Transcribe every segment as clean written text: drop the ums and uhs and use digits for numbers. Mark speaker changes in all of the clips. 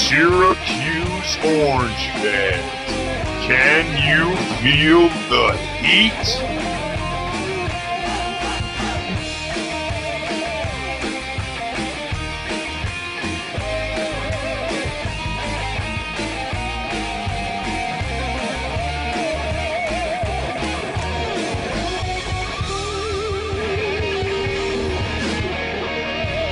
Speaker 1: Syracuse Orange fans, can you feel the heat?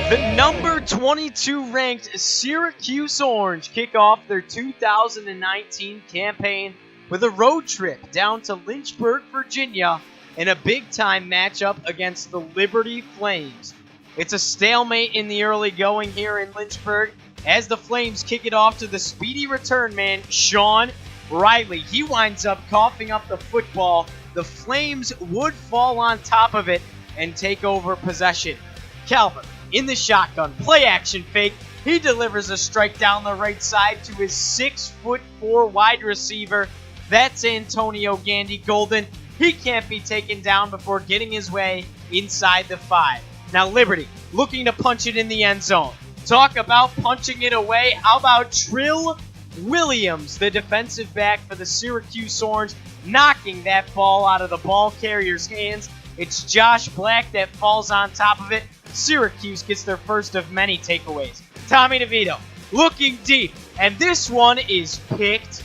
Speaker 2: The number 22 ranked Syracuse Orange kick off their 2019 campaign with a road trip down to Lynchburg, Virginia in a big-time matchup against the Liberty Flames. It's a stalemate in the early going here in Lynchburg as the Flames kick it off to the speedy return man, Sean Riley. He winds up coughing up the football. The Flames would fall on top of it and take over possession. Calvert in the shotgun, play action fake. He delivers a strike down the right side to his 6'4" wide receiver. That's Antonio Gandy Golden. He can't be taken down before getting his way inside the 5. Now Liberty looking to punch it in the end zone. Talk about punching it away. How about Trill Williams, the defensive back for the Syracuse Orange, knocking that ball out of the ball carrier's hands. It's Josh Black that falls on top of it. Syracuse gets their first of many takeaways. Tommy DeVito looking deep, and this one is picked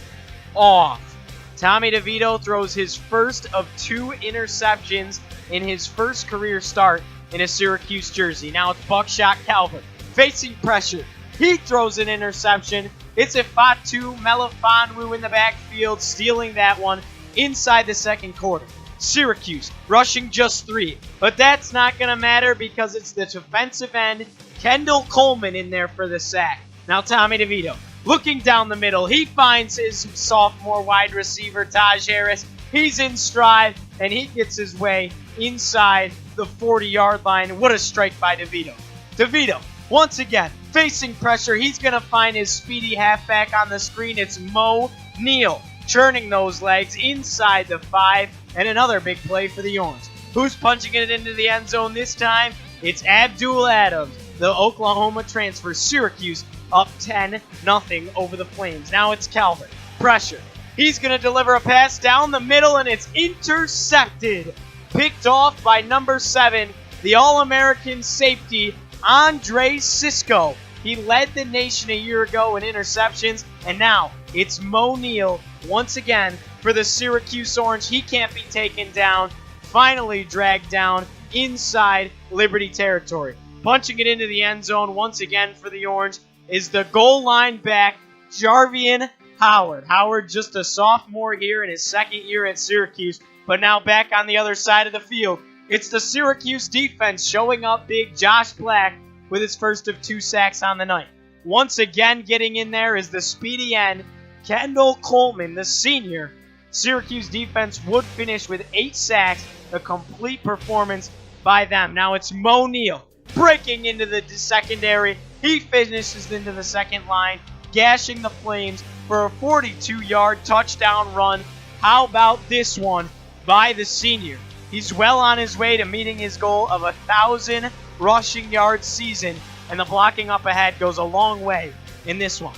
Speaker 2: off. Tommy DeVito throws his first of 2 interceptions in his first career start in a Syracuse jersey. Now it's Buckshot Calvert facing pressure. He throws an interception. It's a Fatu Melifonwu in the backfield, stealing that one inside the second quarter. Syracuse rushing just 3, but that's not going to matter because it's the defensive end, Kendall Coleman, in there for the sack. Now Tommy DeVito looking down the middle. He finds his sophomore wide receiver, Taj Harris. He's in stride, and he gets his way inside the 40-yard line. What a strike by DeVito. DeVito, once again, facing pressure. He's going to find his speedy halfback on the screen. It's Mo Neal churning those legs inside the 5. And another big play for the Orange. Who's punching it into the end zone this time? It's Abdul Adams, the Oklahoma transfer. Syracuse up 10-0 over the Flames. Now it's Calvert. Pressure. He's going to deliver a pass down the middle, and it's intercepted. Picked off by number 7, the All-American safety, Andre Cisco. He led the nation a year ago in interceptions, and now it's Mo Neal once again for the Syracuse Orange. He can't be taken down. Finally dragged down inside Liberty territory. Punching it into the end zone once again for the Orange is the goal line back, Jarvian Howard. Howard just a sophomore here in his second year at Syracuse, but now back on the other side of the field. It's the Syracuse defense showing up big. Josh Black with his first of 2 sacks on the night. Once again getting in there is the speedy end, Kendall Coleman, the senior. Syracuse defense would finish with 8 sacks, a complete performance by them. Now it's Mo Neal breaking into the secondary. He finishes into the second line, gashing the Flames for a 42-yard touchdown run. How about this one by the senior? He's well on his way to meeting his goal of 1,000 rushing yard season, and the blocking up ahead goes a long way in this one.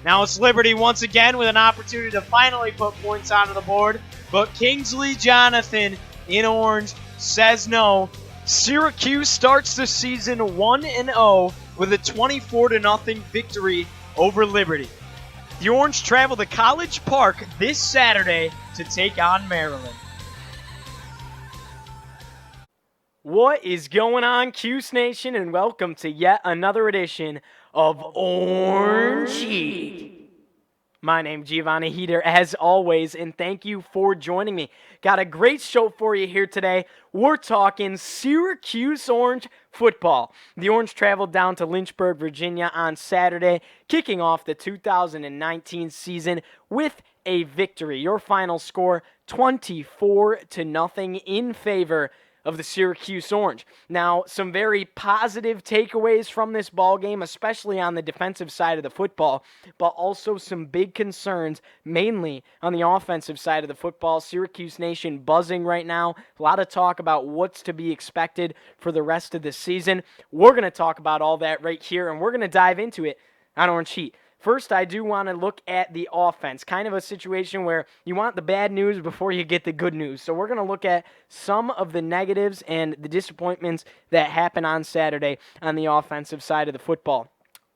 Speaker 2: Now it's Liberty once again with an opportunity to finally put points onto the board, but Kingsley Jonathan in orange says no. Syracuse starts the season 1-0 with a 24-0 victory over Liberty. The Orange travel to College Park this Saturday to take on Maryland. What is going on, Cuse Nation, and welcome to yet another edition of Orange Heat. My name's Giovanni Heater, as always, and thank you for joining me. Got a great show for you here today. We're talking Syracuse Orange football. The Orange traveled down to Lynchburg, Virginia on Saturday, kicking off the 2019 season with a victory. Your final score, 24-0 in favor of the Syracuse Orange. Now, some very positive takeaways from this ball game, especially on the defensive side of the football, but also some big concerns, mainly on the offensive side of the football. Syracuse Nation buzzing right now. A lot of talk about what's to be expected for the rest of the season. We're going to talk about all that right here, and we're going to dive into it on Orange Heat.
Speaker 3: First, I do want to look at the offense, kind of a situation where you want the bad news before you get the good news. So we're going to look at some of the negatives and the disappointments that happened on Saturday on the offensive side of the football.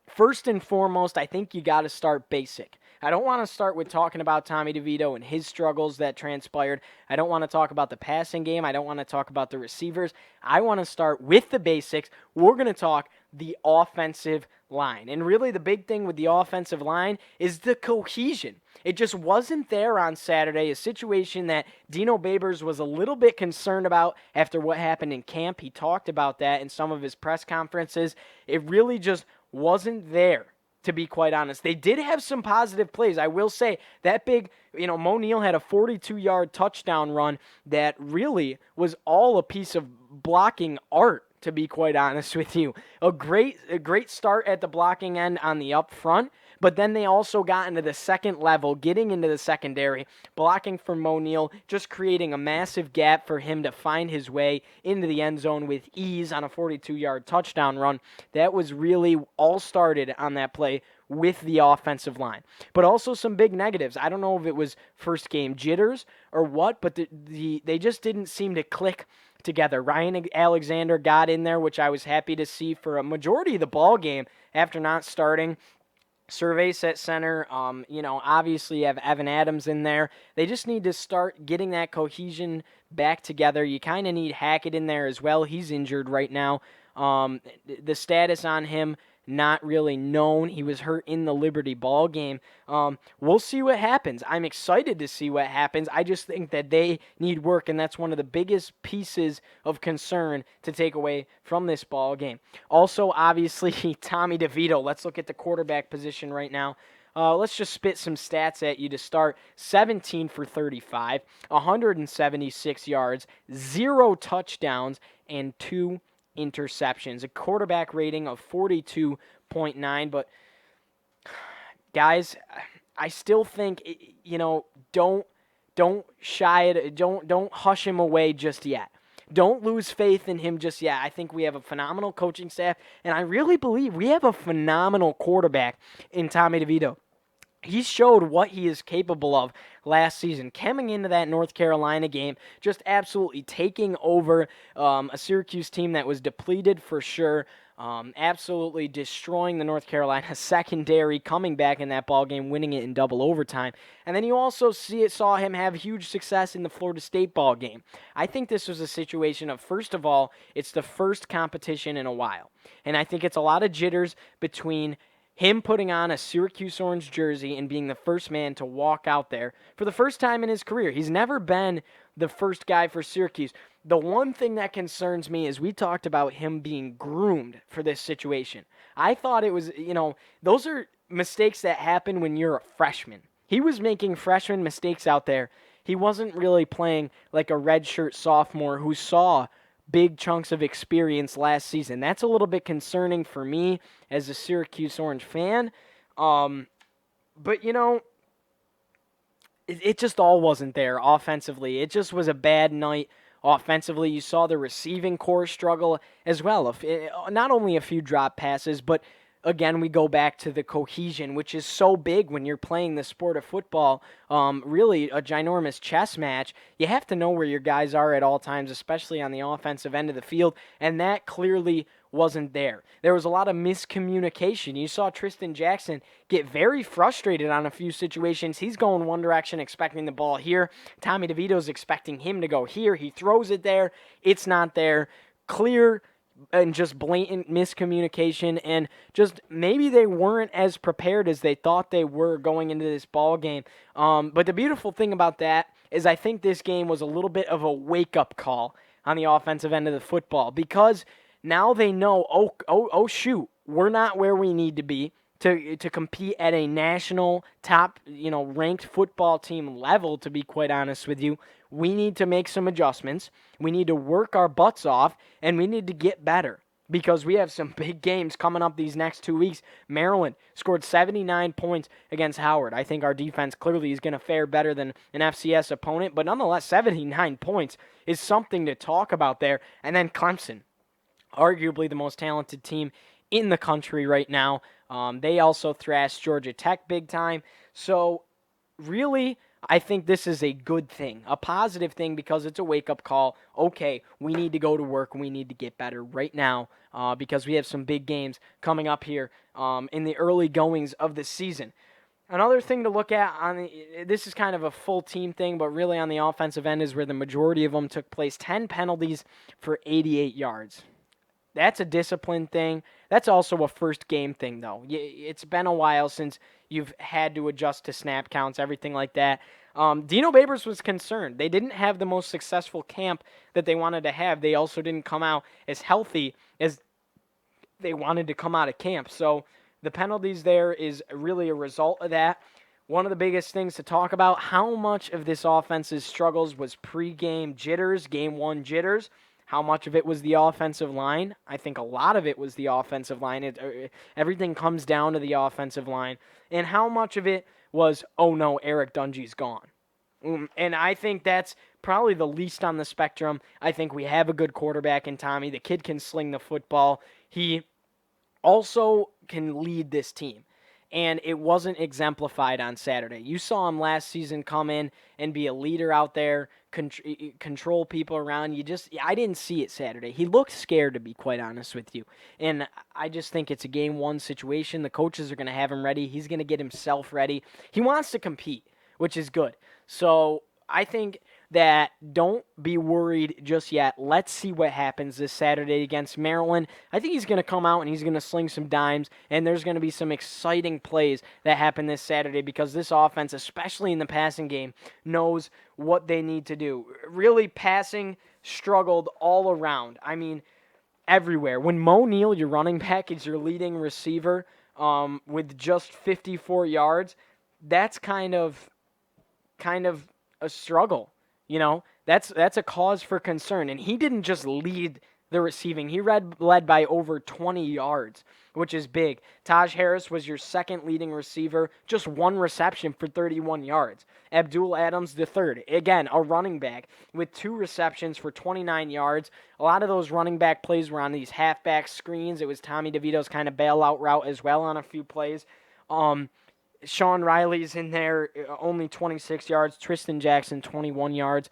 Speaker 3: First and foremost, I think you got to start basic. I don't want to start with talking about Tommy DeVito and his struggles that transpired. I don't want to talk about the passing game. I don't want to talk about the receivers. I want to start with the basics. We're going to talk the offensive line. And really the big thing with the offensive line is the cohesion. It just wasn't there on Saturday, a situation that Dino Babers was a little bit concerned about after what happened in camp. He talked about that in some of his press conferences. It really just wasn't there, to be quite honest. They did have some positive plays. I will say that big, Mo Neal had a 42-yard touchdown run that really was all a piece of blocking art, to be quite honest with you. A great start at the blocking end on the up front, but then they also got into the second level, getting into the secondary, blocking for Mo Neal, just creating a massive gap for him to find his way into the end zone with ease on a 42-yard touchdown run. That was really all started on that play with the offensive line. But also some big negatives. I don't know if it was first game jitters or what, but they just didn't seem to click together. Ryan Alexander got in there, which I was happy to see for a majority of the ball game after not starting. Surveys at center, obviously you have Evan Adams in there. They just need to start getting that cohesion back together. You kind of need Hackett in there as well. He's injured right now. The status on him, not really known. He was hurt in the Liberty ball game. We'll see what happens. I'm excited to see what happens. I just think that they need work, and that's one of the biggest pieces of concern to take away from this ball game. Also, obviously, Tommy DeVito. Let's look at the quarterback position right now. Let's just spit some stats at you to start. 17 for 35, 176 yards, 0 touchdowns, and 2 interceptions, a quarterback rating of 42.9. But guys, I still think don't shy it, don't hush him away just yet. Don't lose faith in him just yet. I think we have a phenomenal coaching staff, and I really believe we have a phenomenal quarterback in Tommy DeVito. He showed what he is capable of last season, coming into that North Carolina game, just absolutely taking over a Syracuse team that was depleted for sure, absolutely destroying the North Carolina secondary, coming back in that ball game, winning it in double overtime. And then you also saw him have huge success in the Florida State ball game. I think this was a situation of, first of all, it's the first competition in a while. And I think it's a lot of jitters between him putting on a Syracuse orange jersey and being the first man to walk out there for the first time in his career. He's never been the first guy for Syracuse. The one thing that concerns me is we talked about him being groomed for this situation. I thought it was, those are mistakes that happen when you're a freshman. He was making freshman mistakes out there. He wasn't really playing like a redshirt sophomore who saw big chunks of experience last season. That's a little bit concerning for me as a Syracuse Orange fan. But, it just all wasn't there offensively. It just was a bad night offensively. You saw the receiving corps struggle as well. Not only a few drop passes, but again, we go back to the cohesion, which is so big when you're playing the sport of football, really a ginormous chess match. You have to know where your guys are at all times, especially on the offensive end of the field, and that clearly wasn't there. There was a lot of miscommunication. You saw Tristan Jackson get very frustrated on a few situations. He's going one direction, expecting the ball here. Tommy DeVito's expecting him to go here. He throws it there. It's not there. Clear and just blatant miscommunication, and just maybe they weren't as prepared as they thought they were going into this ball game. But the beautiful thing about that is I think this game was a little bit of a wake-up call on the offensive end of the football, because now they know, oh shoot, we're not where we need to be to compete at a national top, ranked football team level, to be quite honest with you. We need to make some adjustments. We need to work our butts off, and we need to get better because we have some big games coming up these next 2 weeks. Maryland scored 79 points against Howard. I think our defense clearly is going to fare better than an FCS opponent, but nonetheless, 79 points is something to talk about there. And then Clemson, arguably the most talented team in the country right now. They also thrashed Georgia Tech big time. So really, I think this is a good thing, a positive thing, because it's a wake-up call. Okay, we need to go to work. We need to get better right now because we have some big games coming up here in the early goings of the season. Another thing to look at this is kind of a full team thing, but really on the offensive end is where the majority of them took place. 10 penalties for 88 yards. That's a discipline thing. That's also a first game thing, though. It's been a while since you've had to adjust to snap counts, everything like that. Dino Babers was concerned. They didn't have the most successful camp that they wanted to have. They also didn't come out as healthy as they wanted to come out of camp. So the penalties there is really a result of that. One of the biggest things to talk about, how much of this offense's struggles was pre-game jitters, game one jitters. How much of it was the offensive line? I think a lot of it was the offensive line. Everything comes down to the offensive line. And how much of it was, oh no, Eric Dungey's gone. And I think that's probably the least on the spectrum. I think we have a good quarterback in Tommy. The kid can sling the football. He also can lead this team. And it wasn't exemplified on Saturday. You saw him last season come in and be a leader out there, control people around. I didn't see it Saturday. He looked scared, to be quite honest with you. And I just think it's a game one situation. The coaches are going to have him ready. He's going to get himself ready. He wants to compete, which is good. So I think that don't be worried just yet. Let's see what happens this Saturday against Maryland. I think he's going to come out and he's going to sling some dimes, and there's going to be some exciting plays that happen this Saturday because this offense, especially in the passing game, knows what they need to do. Really, passing struggled all around. I mean, everywhere. When Mo Neal, your running back, is your leading receiver with just 54 yards, that's kind of a struggle. You know, that's a cause for concern. And he didn't just lead the receiving. He led by over 20 yards, which is big. Taj Harris was your second leading receiver, just one reception for 31 yards. Abdul Adams, the third. Again, a running back with 2 receptions for 29 yards. A lot of those running back plays were on these halfback screens. It was Tommy DeVito's kind of bailout route as well on a few plays. Sean Riley's in there, only 26 yards. Tristan Jackson, 21 yards.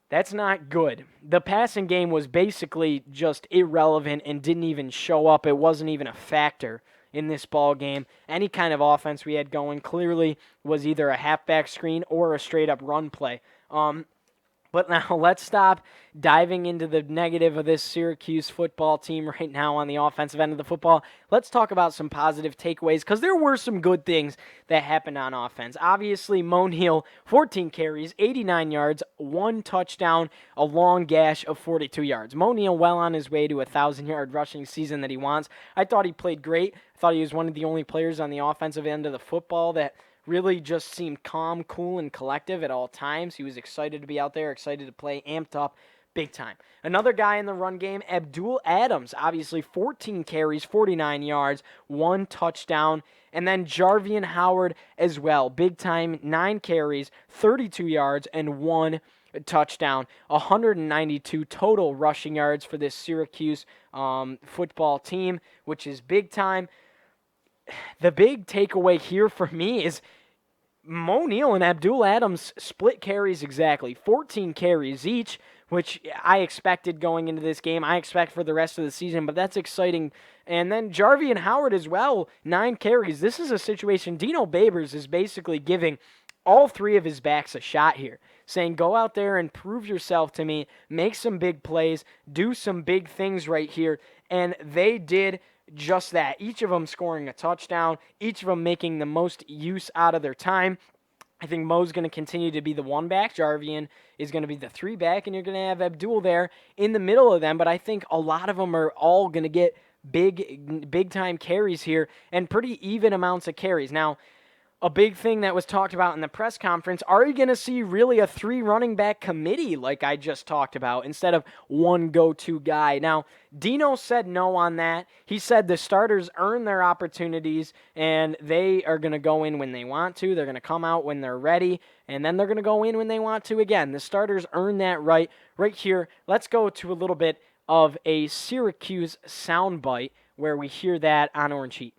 Speaker 3: That's not good. The passing game was basically just irrelevant and didn't even show up. It wasn't even a factor in this ball game. Any kind of offense we had going clearly was either a halfback screen or a straight-up run play. But now let's stop diving into the negative of this Syracuse football team right now on the offensive end of the football. Let's talk about some positive takeaways because there were some good things that happened on offense. Obviously, Mo Neal, 14 carries, 89 yards, 1 touchdown, a long gash of 42 yards. Mo Neal well on his way to a 1,000-yard rushing season that he wants. I thought he played great. I thought he was one of the only players on the offensive end of the football that really just seemed calm, cool, and collective at all times. He was excited to be out there, excited to play, amped up, big time. Another guy in the run game, Abdul Adams, obviously 14 carries, 49 yards, 1 touchdown. And then Jarvian Howard as well, big time, 9 carries, 32 yards, and 1 touchdown. 192 total rushing yards for this Syracuse football team, which is big time. The big takeaway here for me is Mo Neal and Abdul Adams split carries exactly. 14 carries each, which I expected going into this game. I expect for the rest of the season, but that's exciting. And then Jarvian Howard as well, 9 carries. This is a situation Dino Babers is basically giving all 3 of his backs a shot here, saying go out there and prove yourself to me, make some big plays, do some big things right here. And they did just that. Each of them scoring a touchdown, each of them making the most use out of their time. I think Mo's going to continue to be the 1 back. Jarvian is going to be the 3 back, and you're going to have Abdul there in the middle of them. But I think a lot of them are all going to get big time carries here and pretty even amounts of carries. Now, a big thing that was talked about in the press conference, are you going to see really a 3 running back committee like I just talked about instead of 1 go-to guy? Now, Dino said no on that. He said the starters earn their opportunities and they are going to go in when they want to. They're going to come out when they're ready, and then they're going to go in when they want to again. The starters earn that right here. Let's go to a little bit of a Syracuse soundbite where we hear that on Orange Heat.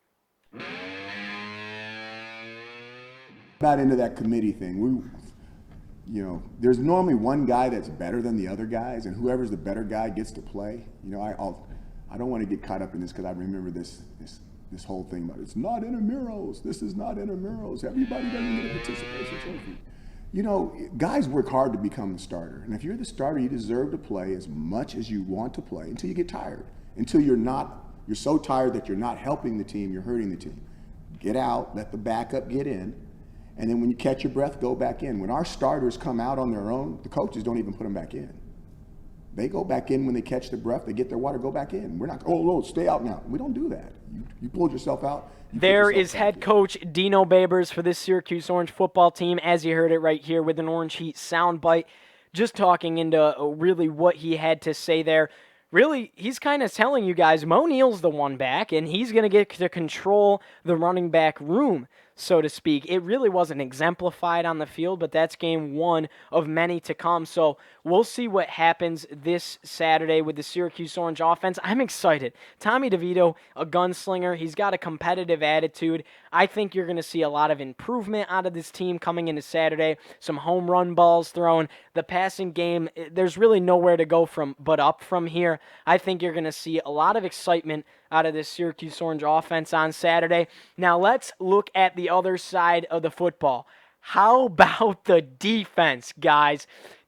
Speaker 4: Not into that committee thing. There's normally one guy that's better than the other guys, and whoever's the better guy gets to play. I don't want to get caught up in this because I remember this whole thing about it's not intramurals. This is not intramurals. Everybody doesn't get a participation trophy. Guys work hard to become the starter, and if you're the starter, you deserve to play as much as you want to play until you get tired. Until you're so tired that you're not helping the team, you're hurting the team. Get out, let the backup get in. And then when you catch your breath, go back in. When our starters come out on their own, the coaches don't even put them back in. They go back in when they catch their breath, they get their water, go back in. We're not, no, stay out now. We don't do that. You pulled yourself out.
Speaker 3: There is head coach Dino Babers for this Syracuse Orange football team, as you heard it right here with an Orange Heat soundbite, just talking into really what he had to say there. Really, he's kind of telling you guys Mo Neal's the one back, and he's going to get to control the running back room, so to speak. It really wasn't exemplified on the field, but that's game one of many to come. So we'll see what happens this Saturday with the Syracuse Orange offense. I'm excited. Tommy DeVito, a gunslinger. He's got a competitive attitude. I think you're going to see a lot of improvement out of this team coming into Saturday. Some home run balls thrown. The passing game, there's really nowhere to go but up from here. I think you're going to see a lot of excitement out of this Syracuse Orange offense on Saturday. Now let's look at the other side of the football. How about the defense, guys?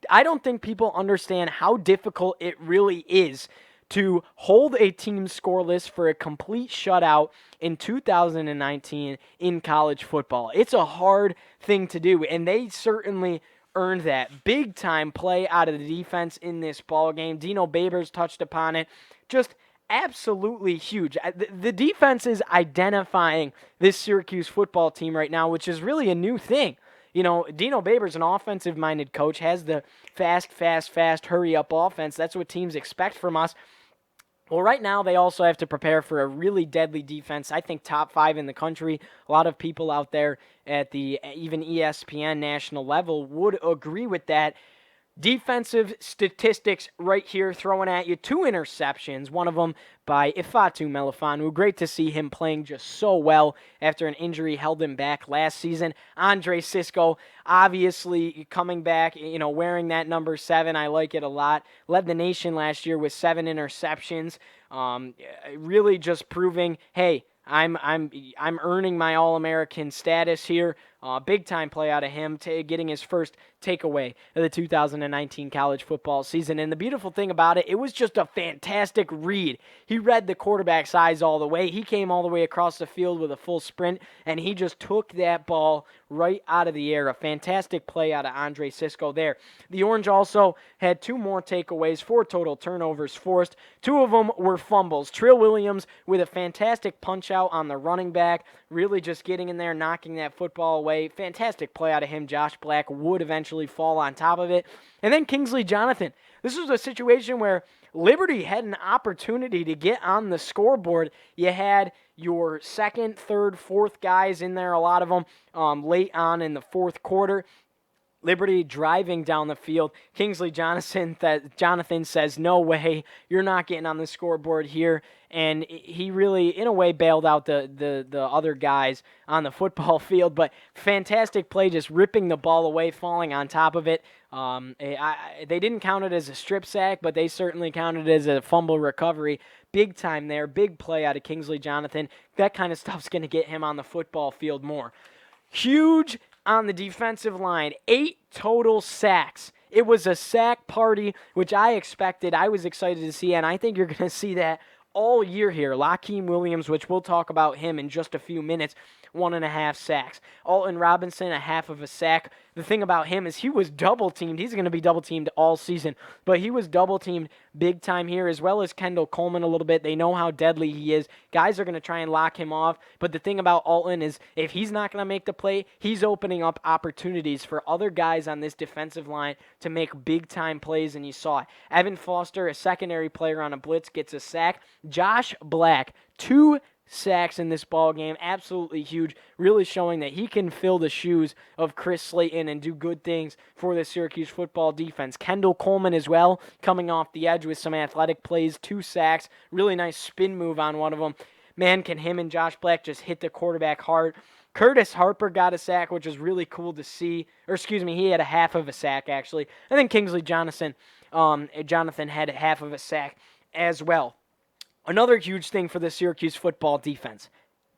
Speaker 3: I don't think people understand how difficult it really is to hold a team scoreless for a complete shutout in 2019 in college football. It's a hard thing to do, and they certainly earned that. Big time play out of the defense in this ball game. Dino Babers touched upon it. Just absolutely huge. The defense is identifying this Syracuse football team right now, which is really a new thing. Dino Babers, an offensive-minded coach, has the fast, hurry-up offense. That's what teams expect from us. Well, right now, they also have to prepare for a really deadly defense. I think top 5 in the country. A lot of people out there at the even ESPN national level would agree with that. Defensive statistics right here throwing at you. 2 interceptions, one of them by Ifeatu Melifonwu. Great to see him playing just so well after an injury held him back last season. Andre Sisco, obviously coming back, wearing that number 7. I like it a lot. Led the nation last year with 7 interceptions. Really just proving, hey, I'm earning my All-American status here. Big time play out of him, getting his first takeaway of the 2019 college football season. And the beautiful thing about it was just a fantastic read. He read the quarterback's eyes all the way. He came all the way across the field with a full sprint, and he just took that ball right out of the air. A fantastic play out of Andre Sisco there. The Orange also had 2 more takeaways, 4 total turnovers forced. 2 of them were fumbles. Trill Williams with a fantastic punch out on the running back, really just getting in there, knocking that football away. Fantastic play out of him. Josh Black would eventually fall on top of it. And then Kingsley Jonathan. This was a situation where Liberty had an opportunity to get on the scoreboard. You had your second, third, fourth guys in there, a lot of them late on in the fourth quarter. Liberty driving down the field. Kingsley Jonathan says, no way, you're not getting on the scoreboard here. And he really, in a way, bailed out the other guys on the football field. But fantastic play, just ripping the ball away, falling on top of it. They didn't count it as a strip sack, but they certainly counted it as a fumble recovery. Big time there, big play out of Kingsley Jonathan. That kind of stuff's going to get him on the football field more. Huge on the defensive line, 8 total sacks. It was a sack party, which I expected. I was excited to see, and I think you're going to see that all year here. Lakeem Williams, which we'll talk about him in just a few minutes, 1.5 sacks. Alton Robinson, a half of a sack. The thing about him is he was double-teamed. He's going to be double-teamed all season, but he was double-teamed big time here, as well as Kendall Coleman a little bit. They know how deadly he is. Guys are going to try and lock him off, but the thing about Alton is if he's not going to make the play, he's opening up opportunities for other guys on this defensive line to make big-time plays, and you saw it. Evan Foster, a secondary player on a blitz, gets a sack. Josh Black, 2 sacks in this ball game. Absolutely huge, really showing that he can fill the shoes of Chris Slayton and do good things for the Syracuse football defense. Kendall Coleman as well, coming off the edge with some athletic plays, 2 sacks, really nice spin move on one of them. Man, can him and Josh Black just hit the quarterback hard. Curtis Harper got a sack, which was really cool to see. He had a half of a sack, actually. I think Kingsley Jonathan had half of a sack as well. Another huge thing for the Syracuse football defense,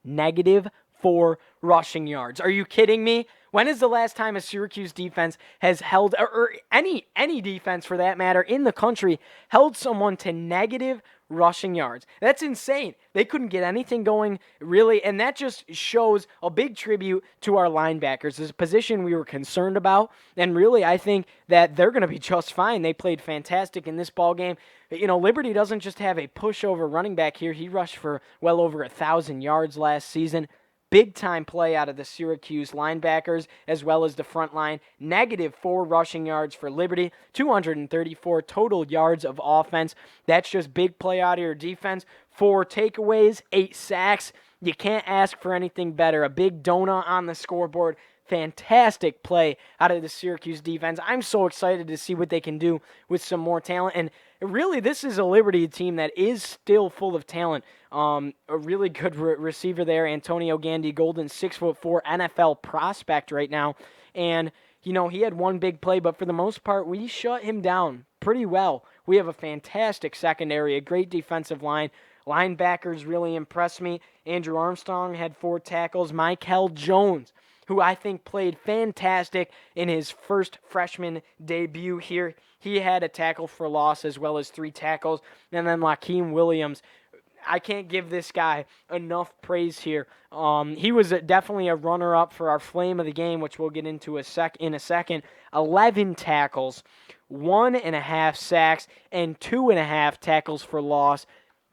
Speaker 3: -4 rushing yards. Are you kidding me? When is the last time a Syracuse defense has held, or any defense for that matter in the country, held someone to negative rushing yards? That's insane. They couldn't get anything going, really, and that just shows a big tribute to our linebackers. It's a position we were concerned about, and really I think that they're going to be just fine. They played fantastic in this ball game. Liberty doesn't just have a pushover running back here. He rushed for well over 1,000 yards last season. Big-time play out of the Syracuse linebackers as well as the front line. -4 rushing yards for Liberty. 234 total yards of offense. That's just big play out of your defense. 4 takeaways, 8 sacks. You can't ask for anything better. A big donut on the scoreboard. Fantastic play out of the Syracuse defense. I'm so excited to see what they can do with some more talent. And really, this is a Liberty team that is still full of talent. A really good receiver there, Antonio Gandy Golden, 6'4" NFL prospect right now. And, he had one big play, but for the most part, we shut him down pretty well. We have a fantastic secondary, a great defensive line. Linebackers really impressed me. Andrew Armstrong had 4 tackles. Michael Jones, who I think played fantastic in his first freshman debut here. He had a tackle for loss as well as 3 tackles. And then Lakeem Williams, I can't give this guy enough praise here. He was definitely a runner-up for our flame of the game, which we'll get into in a second. 11 tackles, 1.5 sacks, and 2.5 tackles for loss.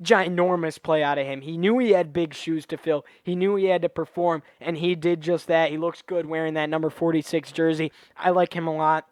Speaker 3: Ginormous play out of him. He knew he had big shoes to fill. He knew he had to perform, and he did just that. He looks good wearing that number 46 jersey. I like him a lot.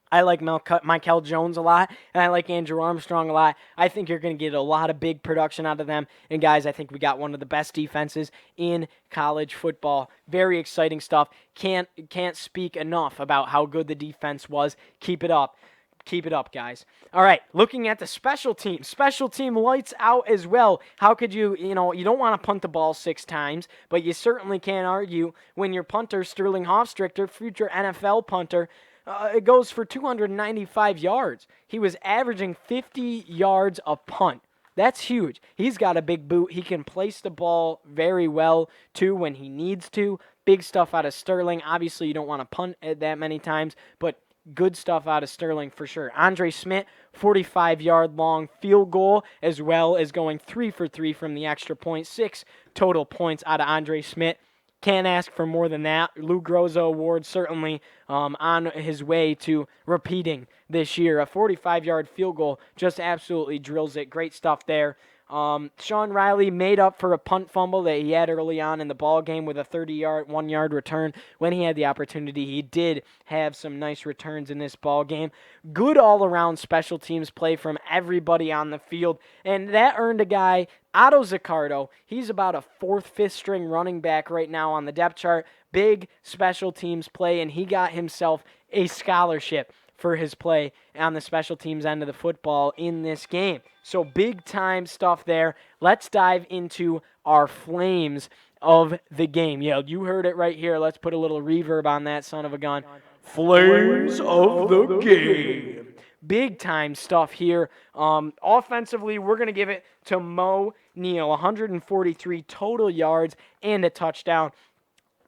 Speaker 3: I like Michael Jones a lot, and I like Andrew Armstrong a lot. I think you're going to get a lot of big production out of them. And, guys, I think we got one of the best defenses in college football. Very exciting stuff. Can't speak enough about how good the defense was. Keep it up. Keep it up, guys. All right, looking at the special team. Special team lights out as well. How could you don't want to punt the ball 6 times, but you certainly can't argue when your punter, Sterling Hofstrichter, future NFL punter, it goes for 295 yards. He was averaging 50 yards a punt. That's huge. He's got a big boot. He can place the ball very well, too, when he needs to. Big stuff out of Sterling. Obviously, you don't want to punt it that many times, but good stuff out of Sterling for sure. Andre Smith, 45-yard long field goal, as well as going 3 for 3 from the extra point. 6 total points out of Andre Smith. Can't ask for more than that. Lou Groza Award certainly on his way to repeating this year. A 45-yard field goal just absolutely drills it. Great stuff there. Sean Riley made up for a punt fumble that he had early on in the ball game with a 30-yard, 1-yard return. When he had the opportunity, he did have some nice returns in this ball game. Good all-around special teams play from everybody on the field, and that earned a guy, Otto Zaccardo. He's about a 4th, 5th string running back right now on the depth chart. Big special teams play, and he got himself a scholarship for his play on the special teams end of the football in this game. So big-time stuff there. Let's dive into our flames of the game. Yeah, you heard it right here. Let's put a little reverb on that son of a gun. Flames of the game. Big-time stuff here. Offensively, we're going to give it to Mo Neal. 143 total yards and a touchdown.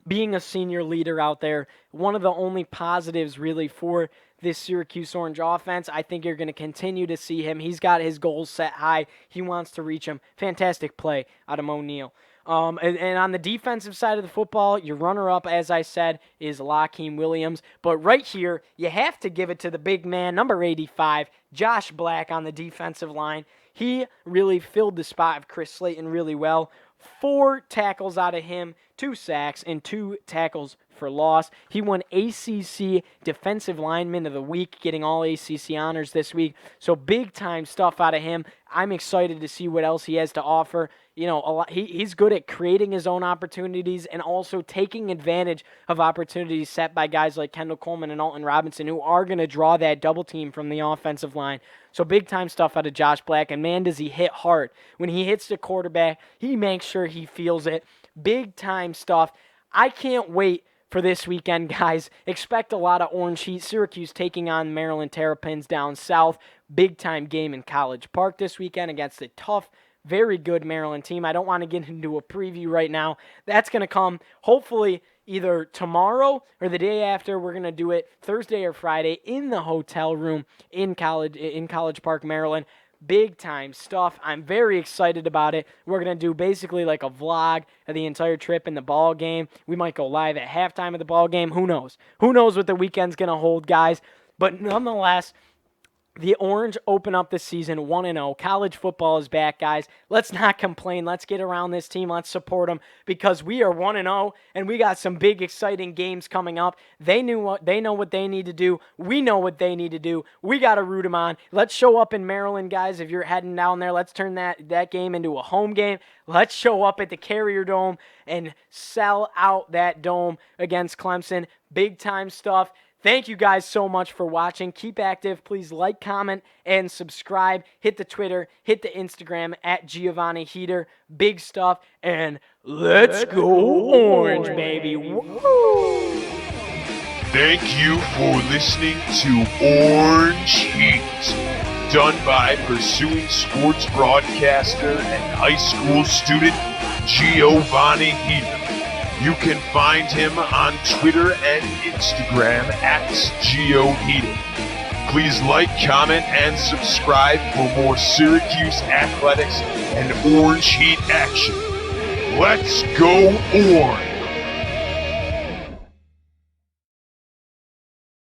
Speaker 3: Being a senior leader out there, one of the only positives really for this Syracuse Orange offense. I think you're going to continue to see him. He's got his goals set high. He wants to reach them. Fantastic play out of Mo Neal. And on the defensive side of the football, your runner-up, as I said, is Lakeem Williams. But right here, you have to give it to the big man, number 85, Josh Black on the defensive line. He really filled the spot of Chris Slayton really well. 4 tackles out of him, 2 sacks, and 2 tackles for loss. He won ACC Defensive Lineman of the Week, getting all ACC honors this week. So big-time stuff out of him. I'm excited to see what else he has to offer. you know, a lot, he's good at creating his own opportunities and also taking advantage of opportunities set by guys like Kendall Coleman and Alton Robinson, who are going to draw that double team from the offensive line. So big-time stuff out of Josh Black, and man, does he hit hard. When he hits the quarterback, he makes sure he feels it. Big-time stuff. I can't wait for this weekend, guys. Expect a lot of orange heat. Syracuse taking on Maryland Terrapins down south. Big-time game in College Park this weekend against a tough, very good Maryland team. I don't want to get into a preview right now. That's going to come hopefully either tomorrow or the day after. We're going to do it Thursday or Friday in the hotel room in College Park, Maryland. Big time stuff. I'm very excited about it. We're going to do basically like a vlog of the entire trip in the ball game. We might go live at halftime of the ball game. Who knows? Who knows what the weekend's going to hold, guys? But nonetheless, the Orange open up this season 1-0. College football is back, guys. Let's not complain. Let's get around this team. Let's support them because we are 1-0 and we got some big, exciting games coming up. They know what they need to do. We know what they need to do. We got to root them on. Let's show up in Maryland, guys. If you're heading down there, let's turn that game into a home game. Let's show up at the Carrier Dome and sell out that dome against Clemson. Big time stuff. Thank you guys so much for watching. Keep active. Please like, comment, and subscribe. Hit the Twitter, hit the Instagram at Giovanni Heater. Big stuff. And let's go Orange, baby. Woo!
Speaker 1: Thank you for listening to Orange Heat, done by pursuing sports broadcaster and high school student Giovanni Heater. You can find him on Twitter and Instagram at GeoHeating. Please like, comment, and subscribe for more Syracuse athletics and Orange Heat action. Let's go Orange!